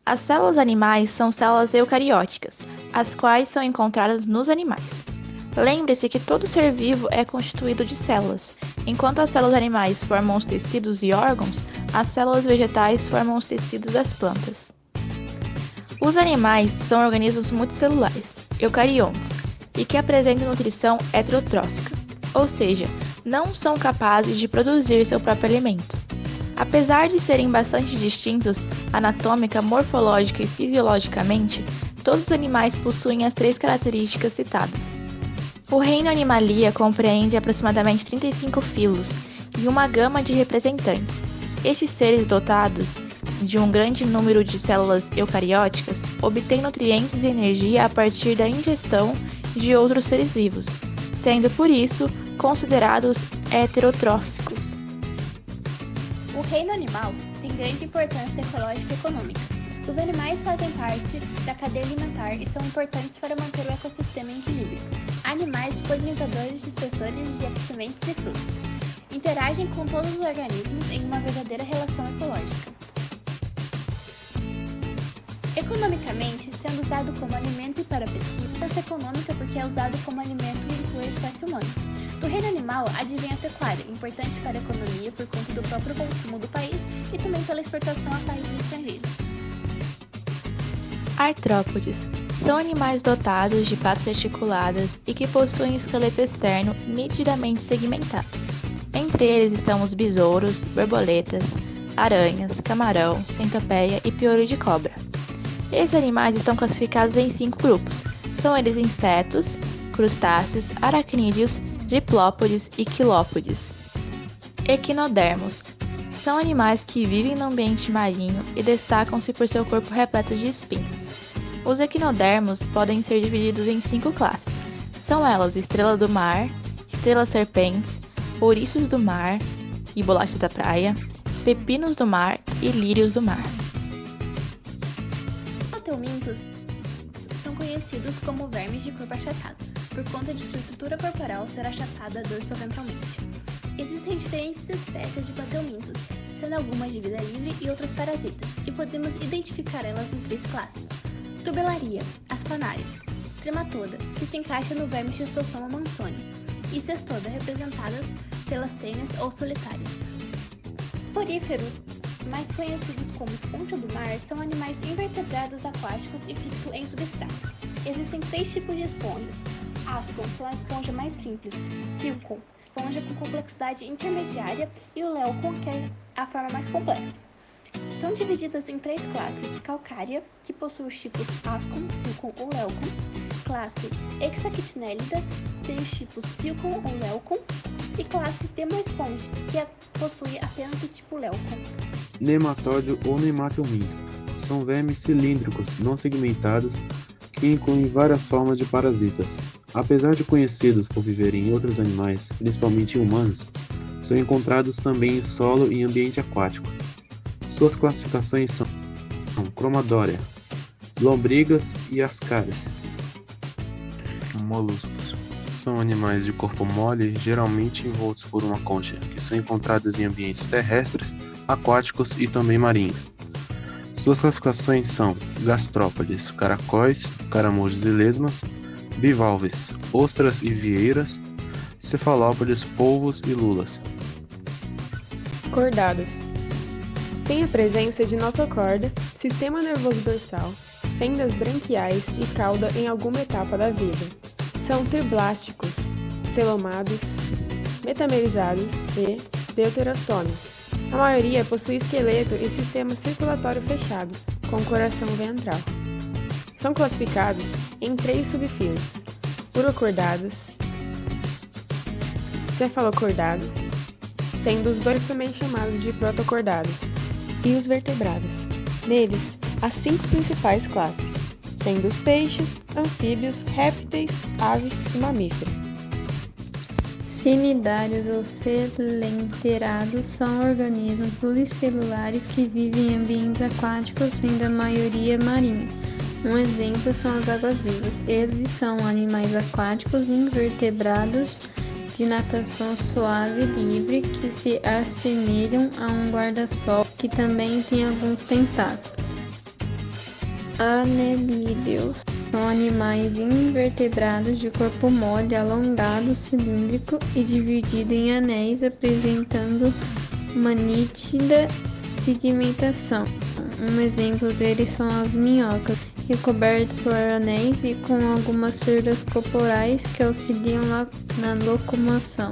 As células animais são células eucarióticas, as quais são encontradas nos animais. Lembre-se que todo ser vivo é constituído de células. Enquanto as células animais formam os tecidos e órgãos, as células vegetais formam os tecidos das plantas. Os animais são organismos multicelulares, eucariontes, e que apresentam nutrição heterotrófica, ou seja, não são capazes de produzir seu próprio alimento. Apesar de serem bastante distintos anatômica, morfológica e fisiologicamente, todos os animais possuem as três características citadas. O reino Animalia compreende aproximadamente 35 filos e uma gama de representantes. Estes seres dotados de um grande número de células eucarióticas obtêm nutrientes e energia a partir da ingestão de outros seres vivos, sendo por isso considerados heterotróficos. O reino animal tem grande importância ecológica e econômica. Os animais fazem parte da cadeia alimentar e são importantes para manter o ecossistema em equilíbrio. Animais polinizadores, dispersores de sementes e frutos. Interagem com todos os organismos em uma verdadeira relação ecológica. Economicamente, sendo usado como alimento e para pesquisa, é econômica porque é usado como alimento e inclui a espécie humana. Do reino animal, advém a pecuária, importante para a economia por conta do próprio consumo do país e também pela exportação a países estrangeiros. Artrópodes são animais dotados de patas articuladas e que possuem esqueleto externo nitidamente segmentado. Entre eles estão os besouros, borboletas, aranhas, camarão, centopeia e piolho de cobra. Esses animais estão classificados em 5 grupos. São eles insetos, crustáceos, aracnídeos, diplópodes e quilópodes. Equinodermos são animais que vivem no ambiente marinho e destacam-se por seu corpo repleto de espinhos. Os equinodermos podem ser divididos em 5 classes. São elas estrela do mar, estrelas serpentes, ouriços do mar e bolachas da praia, pepinos do mar e lírios do mar. Teumintos são conhecidos como vermes de corpo achatado, por conta de sua estrutura corporal ser achatada dorsoventralmente. Existem diferentes espécies de plateumintos, sendo algumas de vida livre e outras parasitas, e podemos identificar elas em 3 classes. Tubularia, as planárias, trematoda, que se encaixa no verme Schistossoma mansoni, e cestoda, representadas pelas tênues ou solitárias. Poríferos, mais conhecidos como esponja do mar, são animais invertebrados aquáticos e fixos em substrato. Existem 3 tipos de esponjas. Ascon são a esponja mais simples, Silcon, esponja com complexidade intermediária, e o Leucon, que é a forma mais complexa. São divididas em 3 classes: calcária, que possui os tipos Ascon, Silcon ou Leucon; classe Hexactinellida, tem os tipos Silcon ou Leucon; e classe Demoesponge, que possui apenas o tipo Leucon. Nematóide ou nemateuminto são vermes cilíndricos não segmentados que incluem várias formas de parasitas. Apesar de conhecidos por viverem em outros animais, principalmente em humanos, são encontrados também em solo e ambiente aquático. Suas classificações são Cromadórea, lombrigas e ascaris. Moluscos são animais de corpo mole, geralmente envoltos por uma concha, que são encontrados em ambientes terrestres, aquáticos e também marinhos. Suas classificações são gastrópodes, caracóis, caramujos e lesmas, bivalves, ostras e vieiras, cefalópodes, polvos e lulas. Cordados. Tem a presença de notocorda, sistema nervoso dorsal, fendas branquiais e cauda em alguma etapa da vida. São triblásticos, celomados, metamerizados e deuterostomes. A maioria possui esqueleto e sistema circulatório fechado, com coração ventral. São classificados em 3 subfilos: urocordados, cefalocordados, sendo os 2 também chamados de protocordados, e os vertebrados. Neles, há 5 principais classes, sendo os peixes, anfíbios, répteis, aves e mamíferos. Cnidários ou coelenterados são organismos pluricelulares que vivem em ambientes aquáticos, sendo a maioria marinha. Um exemplo são as águas-vivas. Eles são animais aquáticos invertebrados de natação suave e livre que se assemelham a um guarda-sol que também tem alguns tentáculos. Anelídeos são animais invertebrados de corpo mole, alongado, cilíndrico e dividido em anéis, apresentando uma nítida segmentação. Um exemplo deles são as minhocas, recoberto por anéis e com algumas cerdas corporais que auxiliam na locomoção.